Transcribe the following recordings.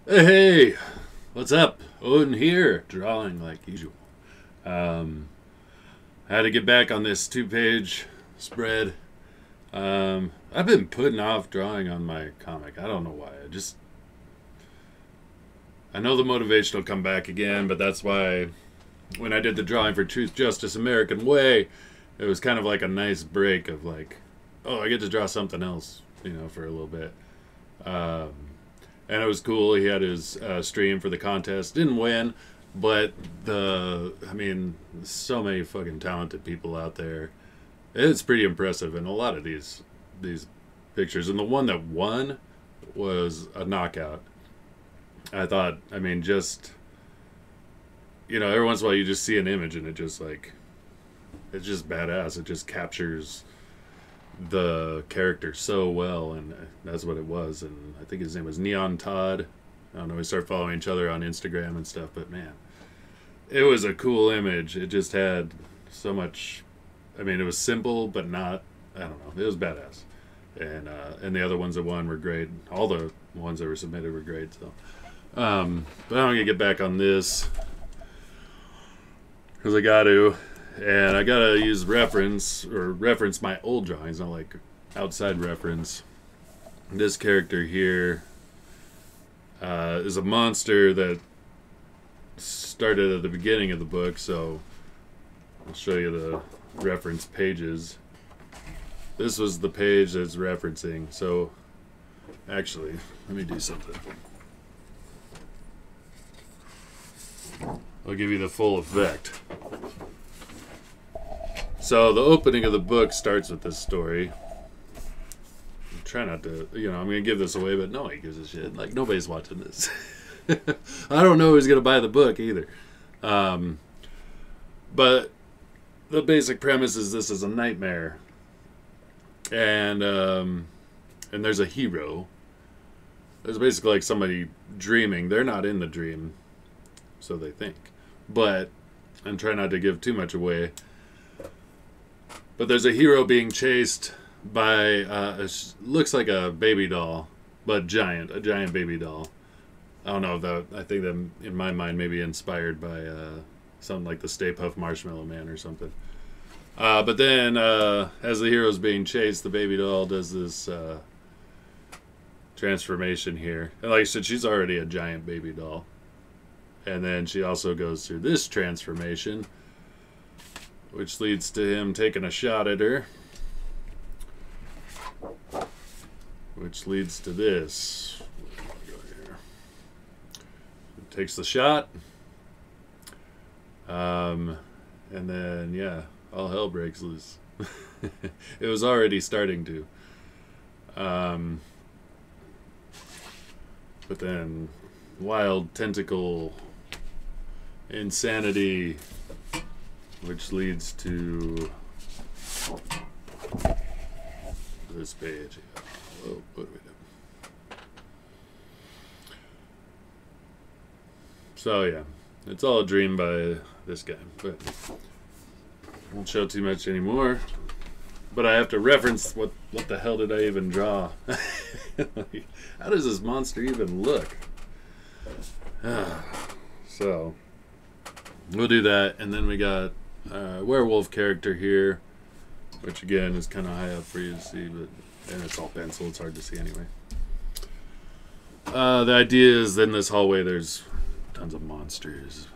Hey, what's up? Odin here, drawing like usual. I had to get back on this two-page spread. I've been putting off drawing on my comic. I don't know why. I know the motivation will come back again, but that's why when I did the drawing for Truth, Justice, American Way, it was kind of like a nice break of like, oh, I get to draw something else, for a little bit. And it was cool. He had his stream for the contest. Didn't win, but so many fucking talented people out there. It's pretty impressive, and a lot of these pictures. And the one that won was a knockout. I thought, every once in a while you just see an image and it's just badass. It just captures the character so well, and that's what it was. And I think his name was Neon Todd. I don't know, we started following each other on Instagram and stuff, but man, it was a cool image. It just had so much. It was simple, but not, I don't know, it was badass. And the other ones that won were great. All the ones that were submitted were great. So but I'm gonna get back on this because I got to. And I gotta use reference my old drawings, not like outside reference. This character here is a monster that started at the beginning of the book, so I'll show you the reference pages. This was the page that's referencing, so actually, let me do something. I'll give you the full effect. So the opening of the book starts with this story. Try not to, I'm going to give this away, but nobody gives a shit. Like, nobody's watching this. I don't know who's going to buy the book either. But the basic premise is this is a nightmare. And there's a hero. It's basically like somebody dreaming. They're not in the dream, so they think. But, and try not to give too much away. But there's a hero being chased by, looks like a baby doll, but a giant baby doll. I don't know if that, I think that in my mind maybe inspired by something like the Stay Puft Marshmallow Man or something. But then as the hero's being chased, the baby doll does this transformation here. And like I said, she's already a giant baby doll. And then she also goes through this transformation, which leads to him taking a shot at her, which leads to this. Takes the shot, and then yeah, all hell breaks loose. It was already starting to, but then wild tentacle insanity, which leads to this page. Whoa, what do we do? So yeah, it's all a dream by this guy, but I won't show too much anymore. But I have to reference what the hell did I even draw? Like, how does this monster even look? So we'll do that, and then we got werewolf character here, which again is kind of high up for you to see, but and it's all pencil, it's hard to see anyway. The idea is in this hallway there's tons of monsters.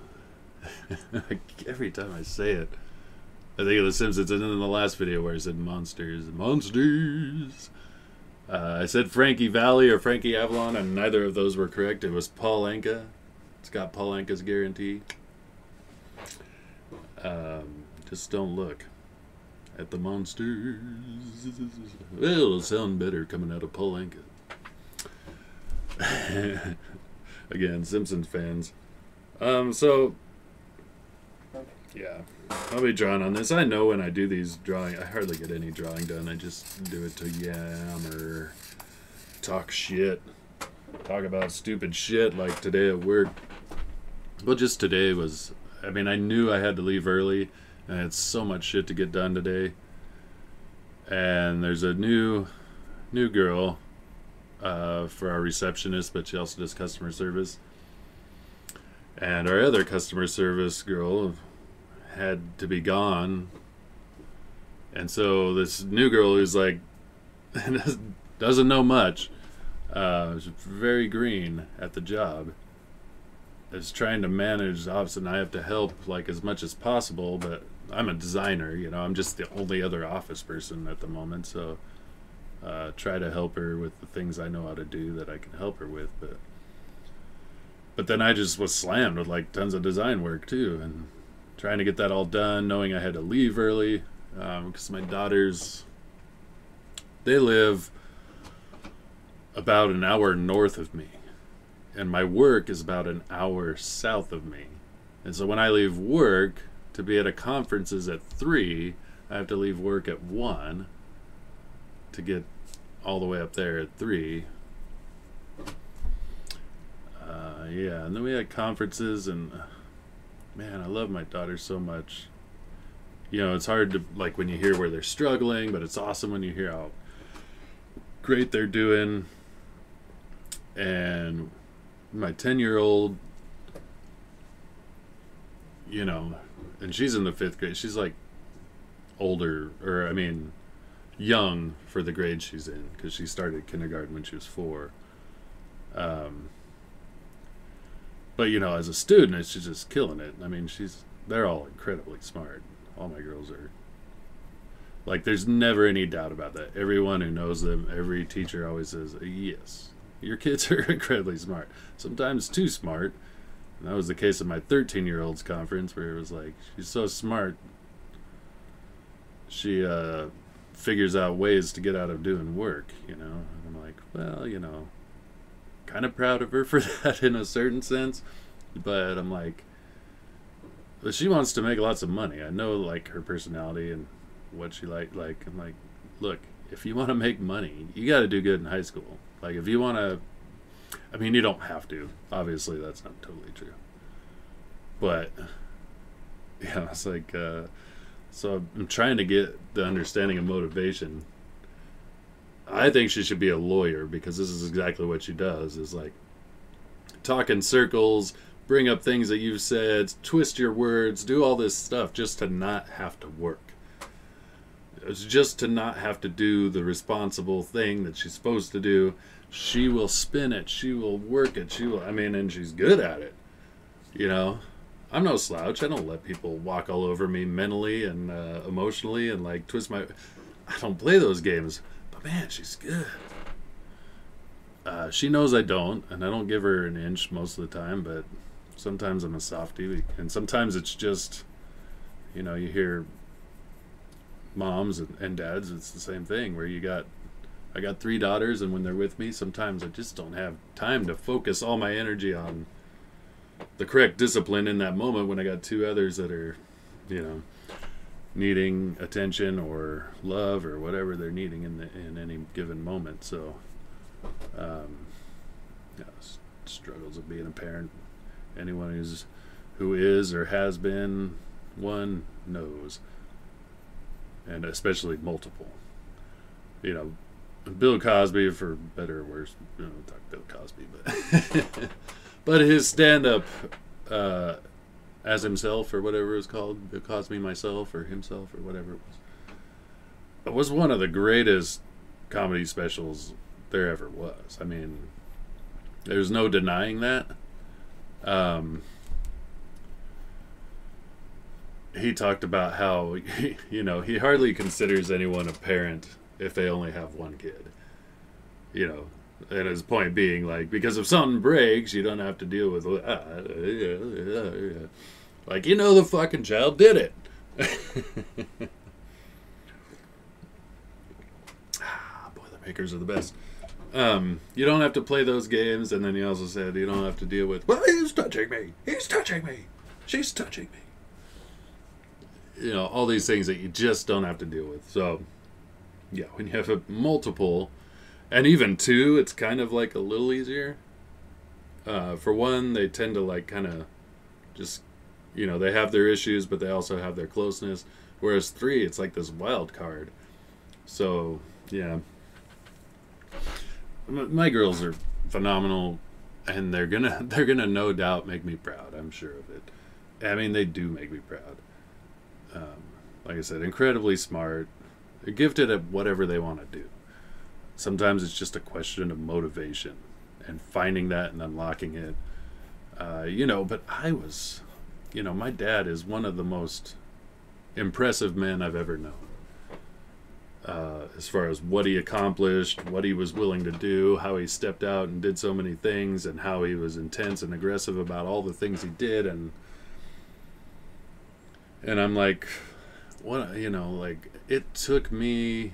Every time I say it, I think of The Simpsons, and in the last video where I said monsters. I said Frankie Valley or Frankie Avalon, and neither of those were correct. It was Paul Anka. It's got Paul Anka's guarantee. Just don't look at the monsters. Well, it'll sound better coming out of Paul Anka. Again, Simpsons fans. So yeah, I'll be drawing on this. I know when I do these drawing, I hardly get any drawing done. I just do it to yam or talk shit, talk about stupid shit like today at work. But just today was, I knew I had to leave early, and I had so much shit to get done today. And there's a new girl for our receptionist, but she also does customer service. And our other customer service girl had to be gone. And so this new girl who's like, doesn't know much, is very green at the job, is trying to manage the office, and I have to help like as much as possible, but I'm a designer, you know, I'm just the only other office person at the moment, so try to help her with the things I know how to do that I can help her with, but then I just was slammed with like tons of design work too, and trying to get that all done, knowing I had to leave early, because my daughters, they live about an hour north of me, and my work is about an hour south of me. And so when I leave work to be at a conferences at 3, I have to leave work at 1 to get all the way up there at 3. Yeah, and then we had conferences, and man, I love my daughters so much. You know, it's hard to, like, when you hear where they're struggling, but it's awesome when you hear how great they're doing. And my 10-year-old, you know, and she's in the 5th grade. She's like older, or I mean, young for the grade she's in, because she started kindergarten when she was 4. But you know, as a student, she's just killing it. I mean, they're all incredibly smart. All my girls are. Like, there's never any doubt about that. Everyone who knows them, every teacher always says, yes, your kids are incredibly smart. Sometimes too smart. And that was the case at my 13-year-old's conference, where it was like, she's so smart, she figures out ways to get out of doing work, you know. And I'm like, well, you know, kind of proud of her for that in a certain sense. But I'm like, but she wants to make lots of money. I know, like, her personality and what she like. I'm like, look, if you want to make money, you got to do good in high school. Like, if you want to, I mean, you don't have to. Obviously, that's not totally true. But, yeah, it's like, so I'm trying to get the understanding of motivation. I think she should be a lawyer, because this is exactly what she does, is like talk in circles, bring up things that you've said, twist your words, do all this stuff just to not have to work. It's just to not have to do the responsible thing that she's supposed to do. She will spin it. She will work it. I mean, and she's good at it. You know, I'm no slouch. I don't let people walk all over me mentally and emotionally and like twist my, I don't play those games. But man, she's good. She knows I don't, and I don't give her an inch most of the time, but sometimes I'm a softie, and sometimes it's just, you know, you hear moms and dads, it's the same thing, where I got 3 daughters, and when they're with me, sometimes I just don't have time to focus all my energy on the correct discipline in that moment, when I got 2 others that are, you know, needing attention or love or whatever they're needing in any given moment. So yeah, struggles of being a parent. Anyone who is or has been one knows, and especially multiple. You know, Bill Cosby, for better or worse, you know, talk Bill Cosby, but but his stand-up as himself, or whatever it was called, Bill Cosby myself, or himself, or whatever it was one of the greatest comedy specials there ever was. I mean, there's no denying that. He talked about how, you know, he hardly considers anyone a parent if they only have one kid. You know, and his point being, like, because if something breaks, you don't have to deal with, like, you know, the fucking child did it. Boilermakers are the best. You don't have to play those games, and then he also said you don't have to deal with, well, he's touching me, she's touching me. You know, all these things that you just don't have to deal with. So, yeah, when you have a multiple, and even 2, it's kind of like a little easier. For one, they tend to like kind of just, you know, they have their issues, but they also have their closeness. Whereas 3, it's like this wild card. So, yeah. my girls are phenomenal, and they're gonna no doubt make me proud. I'm sure of it. I mean, they do make me proud. Like I said, incredibly smart. They're gifted at whatever they want to do. Sometimes it's just a question of motivation and finding that and unlocking it. But my dad is one of the most impressive men I've ever known. As far as what he accomplished, what he was willing to do, how he stepped out and did so many things, and how he was intense and aggressive about all the things he did, and I'm like, what, like, it took me.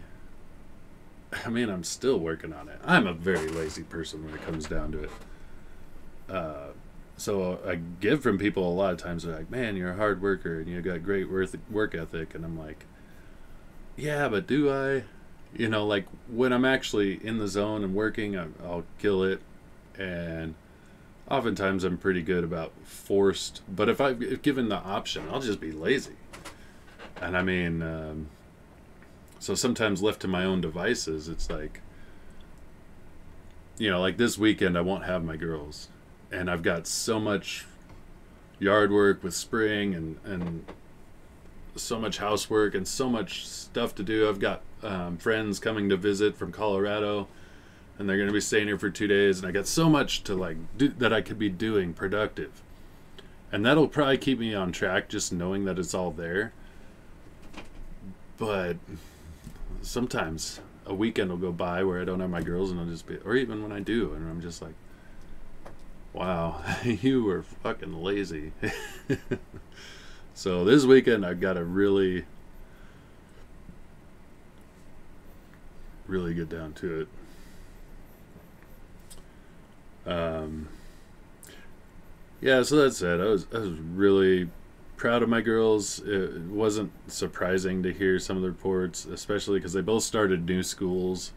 I mean, I'm still working on it. I'm a very lazy person when it comes down to it. So I give from people a lot of times. They're like, "Man, you're a hard worker and you got great work ethic," and I'm like, yeah, but do I? Like when I'm actually in the zone and working, I'll kill it. And oftentimes I'm pretty good about forced. But if given the option, I'll just be lazy. And I mean, so sometimes left to my own devices, it's like, like this weekend, I won't have my girls. And I've got so much yard work with spring and so much housework and so much stuff to do. I've got friends coming to visit from Colorado, and they're going to be staying here for 2 days, and I got so much to do that I could be doing productive, and that'll probably keep me on track just knowing that it's all there. But sometimes a weekend will go by where I don't have my girls, and I'll just be, or even when I do, and I'm just like, wow, you were fucking lazy. So this weekend I've got to really, really get down to it. Yeah, so that's it. I was really proud of my girls. It wasn't surprising to hear some of the reports, especially because they both started new schools,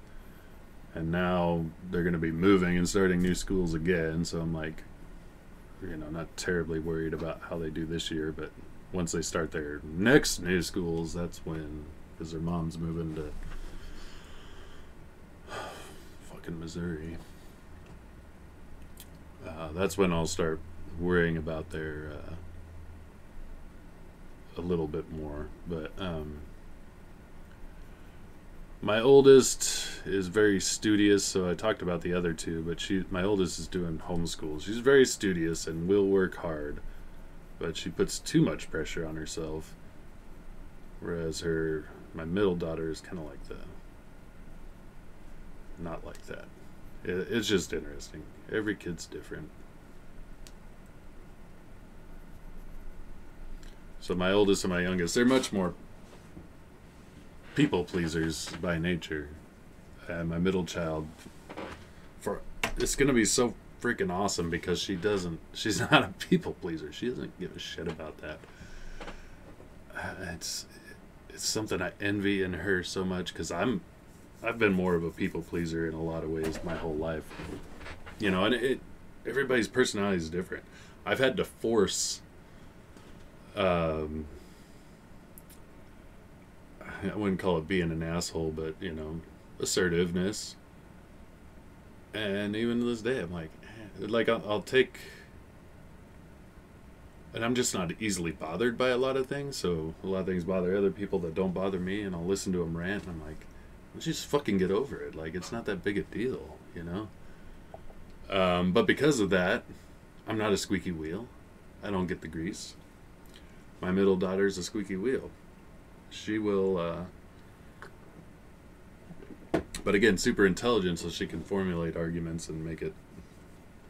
and now they're going to be moving and starting new schools again. So I'm like, not terribly worried about how they do this year, but once they start their next new schools, that's when, because their mom's moving to fucking Missouri. That's when I'll start worrying about their a little bit more. But my oldest is very studious, so I talked about the other two, but my oldest is doing homeschool. She's very studious and will work hard, but she puts too much pressure on herself. Whereas my middle daughter is kind of like not like that. It's just interesting. Every kid's different. So my oldest and my youngest, they're much more people pleasers by nature. And my middle child, it's going to be so freaking awesome because she's not a people pleaser. She doesn't give a shit about that. It's something I envy in her so much, because I've been more of a people pleaser in a lot of ways my whole life. And everybody's personality is different. I've had to force I wouldn't call it being an asshole, but assertiveness. And even to this day, I'm like I'll take, and I'm just not easily bothered by a lot of things. So a lot of things bother other people that don't bother me, and I'll listen to them rant, and I'm like, let's just fucking get over it. Like, it's not that big a deal, But because of that, I'm not a squeaky wheel. I don't get the grease. My middle daughter's a squeaky wheel. She will, but again, super intelligent, so she can formulate arguments and make it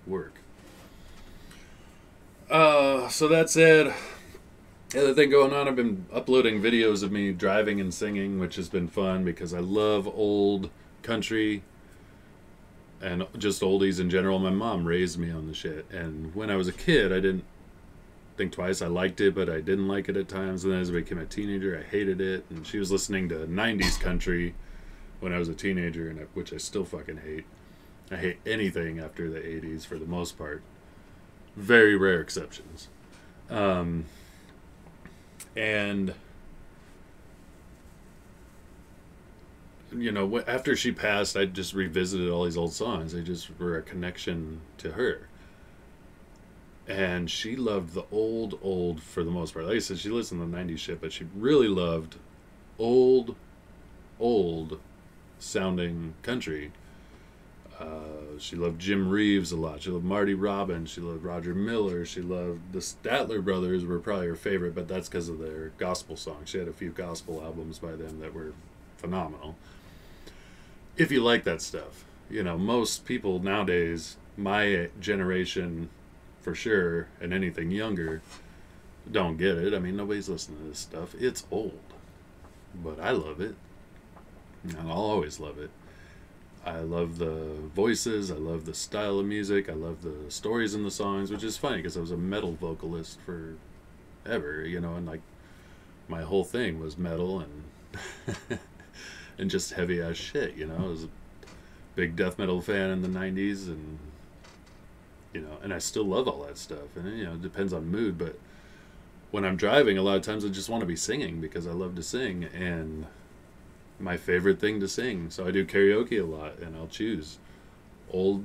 work. So that said, the other thing going on, I've been uploading videos of me driving and singing, which has been fun because I love old country and just oldies in general. My mom raised me on the shit, and when I was a kid, I didn't think twice. I liked it, but I didn't like it at times. And then as I became a teenager, I hated it. And she was listening to 90s country when I was a teenager, which I still fucking hate. I hate anything after the 80s for the most part. Very rare exceptions. And you know, after she passed, I just revisited all these old songs. They just were a connection to her. And she loved the old for the most part. Like I said, she listened to the 90s shit, but she really loved old, old sounding country. She loved Jim Reeves a lot. She loved Marty Robbins. She loved Roger Miller. She loved the Statler Brothers were probably her favorite, but that's because of their gospel songs. She had a few gospel albums by them that were phenomenal. If you like that stuff, you know, most people nowadays, my generation for sure, and anything younger, don't get it. I mean, nobody's listening to this stuff. It's old, but I love it, and I'll always love it. I love the voices. I love the style of music. I love the stories in the songs, which is funny because I was a metal vocalist forever, you know, and like my whole thing was metal and and just heavy ass shit, you know. I was a big death metal fan in the 90s, and you know, and I still love all that stuff. And you know, it depends on mood, but when I'm driving, a lot of times I just want to be singing because I love to sing, and my favorite thing to sing. So I do karaoke a lot, and I'll choose old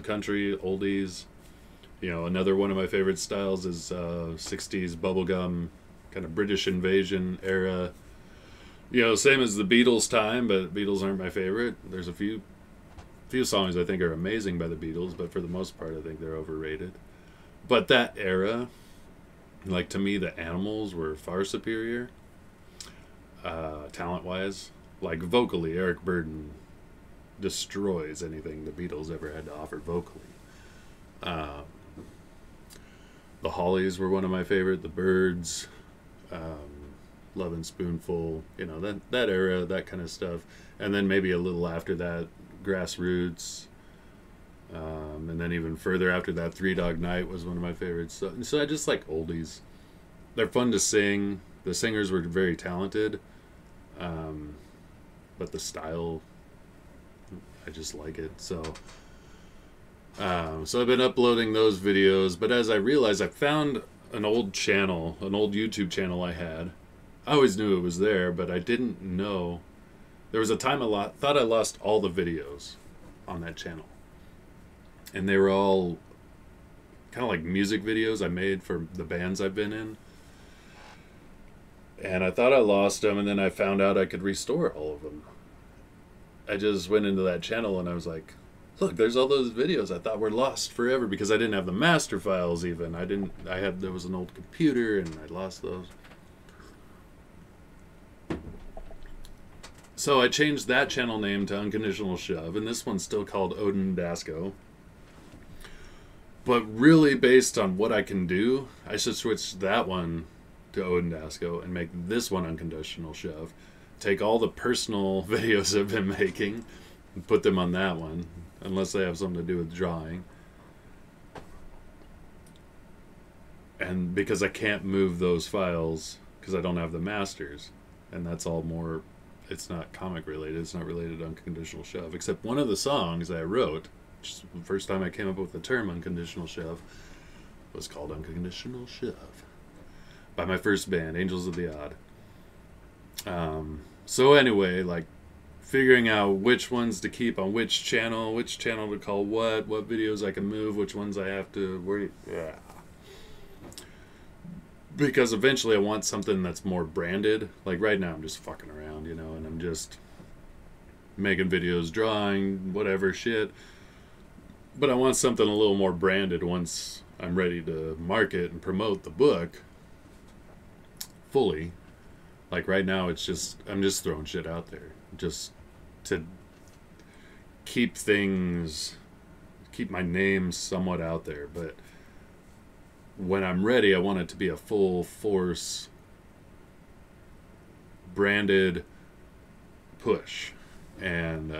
country, oldies. You know, another one of my favorite styles is 60s bubblegum, kind of British invasion era. You know, same as the Beatles time, but Beatles aren't my favorite. There's a few songs I think are amazing by the Beatles, but for the most part I think they're overrated. But that era, like, to me, the Animals were far superior. Talent-wise, like vocally, Eric Burdon destroys anything the Beatles ever had to offer vocally. The Hollies were one of my favorite. The Byrds, Lovin' Spoonful, you know, that era, that kind of stuff. And then maybe a little after that, Grassroots, and then even further after that, Three Dog Night was one of my favorites. So I just like oldies. They're fun to sing. The singers were very talented. But the style, I just like it. So I've been uploading those videos, but as I realized, I found an old channel, an old YouTube channel I had. I always knew it was there, but I didn't know. There was a time I thought I lost all the videos on that channel. And they were all kind of like music videos I made for the bands I've been in. And I thought I lost them, and then I found out I could restore all of them. I just went into that channel and I was like, look, there's all those videos I thought were lost forever because I didn't have the master files even. There was an old computer and I lost those. So I changed that channel name to Unconditional Shove, and this one's still called Odin Dasco. But really based on what I can do, I should switch that one to Odin Dasco and make this one Unconditional Shove. Take all the personal videos I've been making and put them on that one, unless they have something to do with drawing. And because I can't move those files because I don't have the masters, and that's all more, it's not comic related, it's not related to Unconditional Shove, except one of the songs that I wrote, which is the first time I came up with the term Unconditional Shove, was called Unconditional Shove by my first band, Angels of the Odd. So anyway, like, figuring out which ones to keep on which channel to call what videos I can move, which ones I have to worry. Yeah. Because eventually I want something that's more branded. Like right now I'm just fucking around, you know, and I'm just making videos, drawing, whatever shit. But I want something a little more branded once I'm ready to market and promote the book fully. Like right now I'm just throwing shit out there just to keep my name somewhat out there. But when I'm ready, I want it to be a full force branded push. And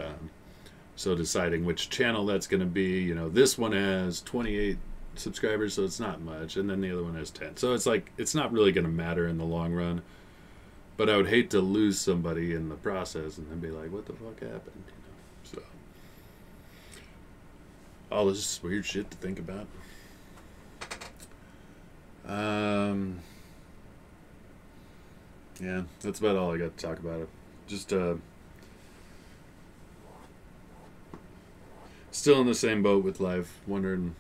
so deciding which channel that's going to be, you know, this one has 28 subscribers, so it's not much, and then the other one has 10. So it's like, it's not really going to matter in the long run. But I would hate to lose somebody in the process and then be like, what the fuck happened? You know? So, all this weird shit to think about. Yeah, that's about all I got to talk about. Just still in the same boat with life, wondering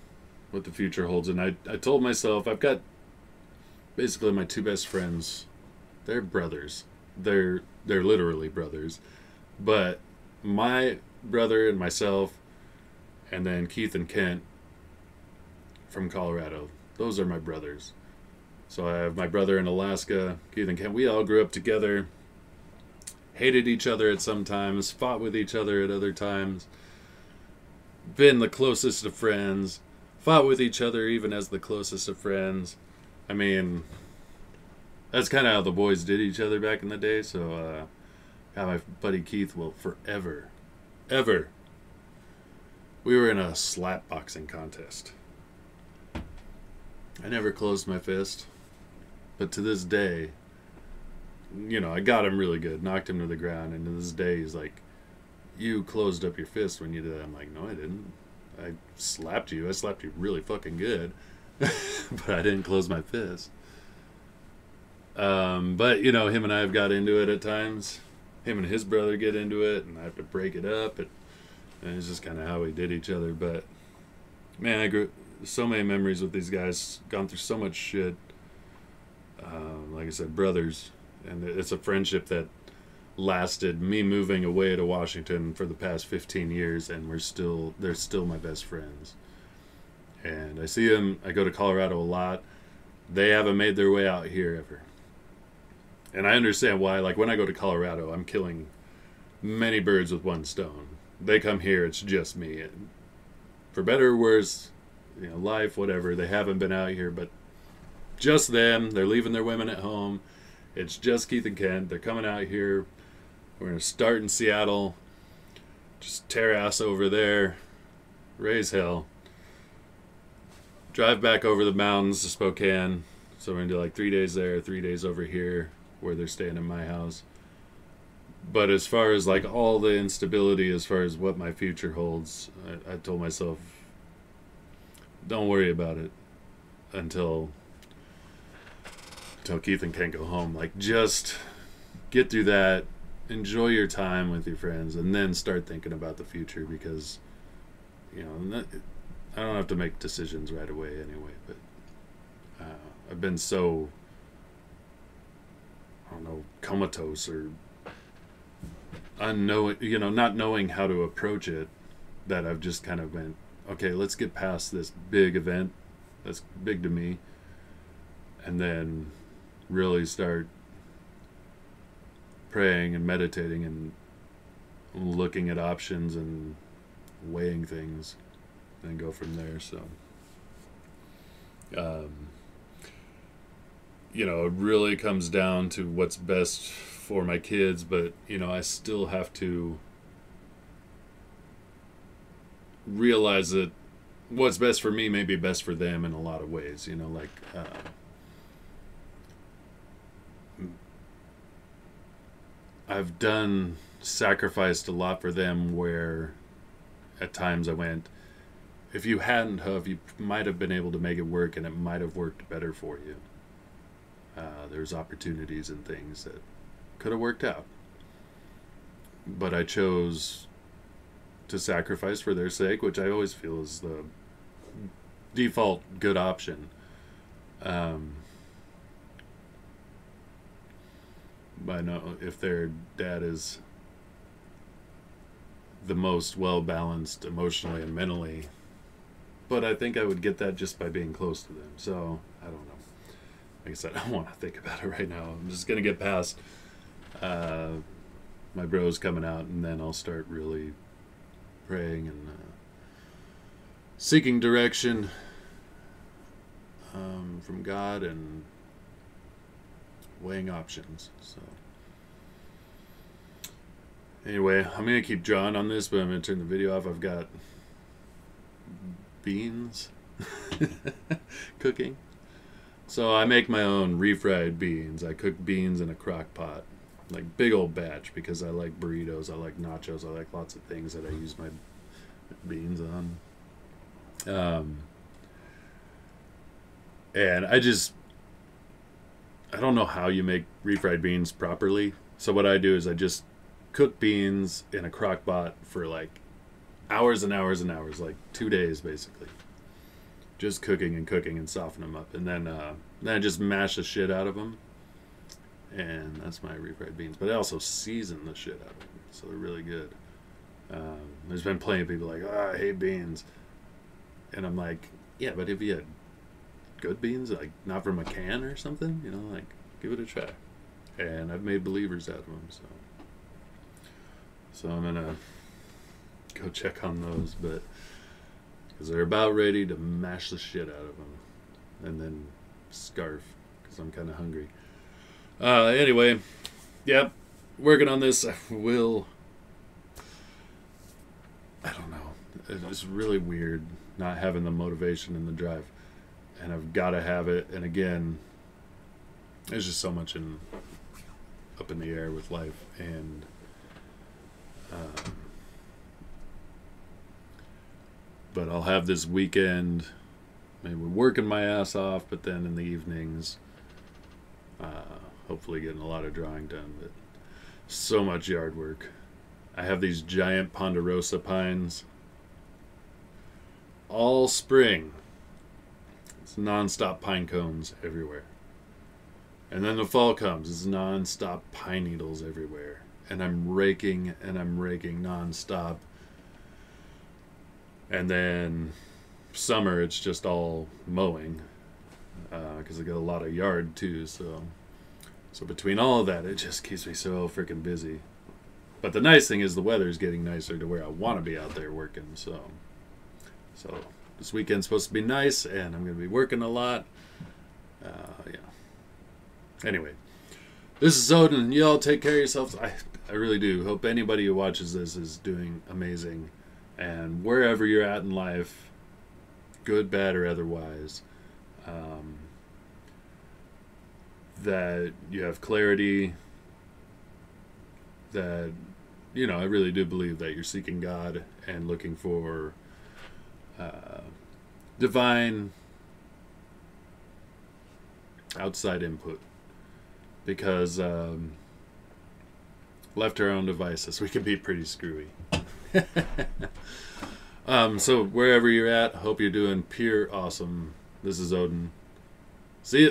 what the future holds. And I told myself, I've got basically my two best friends. They're brothers. They're literally brothers. But my brother and myself, and then Keith and Kent from Colorado, those are my brothers. So I have my brother in Alaska, Keith and Kent. We all grew up together, hated each other at some times, fought with each other at other times, been the closest of friends, fought with each other even as the closest of friends. I mean, that's kind of how the boys did each other back in the day. So my buddy Keith will forever, ever. We were in a slap boxing contest. I never closed my fist, but to this day, you know, I got him really good, knocked him to the ground, and to this day he's like, "You closed up your fist when you did that." I'm like, "No, I didn't. I slapped you. I slapped you really fucking good, but I didn't close my fist." But you know, him and I have got into it at times. Him and his brother get into it, and I have to break it up. And it's just kind of how we did each other. But man, I grew so many memories with these guys. Gone through so much shit. Like I said, brothers, and it's a friendship that lasted me moving away to Washington for the past 15 years, and they're still my best friends. And I see them. I go to Colorado a lot. They haven't made their way out here ever. And I understand why. Like, when I go to Colorado, I'm killing many birds with one stone. They come here, it's just me. And for better or worse, you know, life, whatever, they haven't been out here, but just them. They're leaving their women at home. It's just Keith and Kent. They're coming out here. We're going to start in Seattle. Just tear ass over there. Raise hell. Drive back over the mountains to Spokane. So we're going to do like 3 days there, 3 days over here, where they're staying in my house. But as far as like all the instability, as far as what my future holds, I told myself, don't worry about it until Keith and Kent go home. Like, just get through that, enjoy your time with your friends, and then start thinking about the future, because, you know, I don't have to make decisions right away anyway. But I've been so, I don't know, comatose or unknowing, you know, not knowing how to approach it, that I've just kind of went, okay, let's get past this big event that's big to me, and then really start praying and meditating and looking at options and weighing things, and go from there. So you know, it really comes down to what's best for my kids, but you know, I still have to realize that what's best for me may be best for them in a lot of ways. You know, like I've sacrificed a lot for them, where at times I went, if you hadn't have, you might have been able to make it work, and it might have worked better for you. There's opportunities and things that could have worked out, but I chose to sacrifice for their sake, which I always feel is the default good option. But I know if their dad is the most well-balanced emotionally and mentally, but I think I would get that just by being close to them. So I don't know. Like I said, I don't want to think about it right now. I'm just going to get past my bros coming out, and then I'll start really praying and seeking direction from God, and weighing options. So anyway, I'm going to keep drawing on this, but I'm going to turn the video off. I've got beans cooking. So I make my own refried beans. I cook beans in a crock pot, like big old batch, because I like burritos, I like nachos, I like lots of things that I use my beans on. And I don't know how you make refried beans properly. So what I do is I just cook beans in a crock pot for like hours and hours and hours, like 2 days basically, just cooking and cooking and softening them up, and then I just mash the shit out of them, and that's my refried beans. But I also season the shit out of them, so they're really good. There's been plenty of people like, oh, I hate beans, and I'm like, yeah, but if you had good beans, like not from a can or something, you know, like give it a try. And I've made believers out of them, so I'm gonna go check on those, but because they're about ready to mash the shit out of them, and then scarf because I'm kind of hungry. Anyway, yep, working on this. I don't know. It's really weird not having the motivation and the drive, and I've got to have it. And again, there's just so much up in the air with life, and but I'll have this weekend, maybe working my ass off, but then in the evenings, hopefully getting a lot of drawing done. But so much yard work. I have these giant ponderosa pines all spring. It's non-stop pine cones everywhere. And then the fall comes, it's non-stop pine needles everywhere. And I'm raking non-stop. And then summer, it's just all mowing. Because I got a lot of yard too, so between all of that, it just keeps me so freaking busy. But the nice thing is the weather's getting nicer to where I want to be out there working, so this weekend's supposed to be nice, and I'm going to be working a lot. Yeah. Anyway, this is Odin. Y'all take care of yourselves. I really do. Hope anybody who watches this is doing amazing. And wherever you're at in life, good, bad, or otherwise, that you have clarity, that, you know, I really do believe that you're seeking God and looking for divine outside input, because left to our own devices, we can be pretty screwy. So wherever you're at, hope you're doing pure awesome. This is Odin. See ya.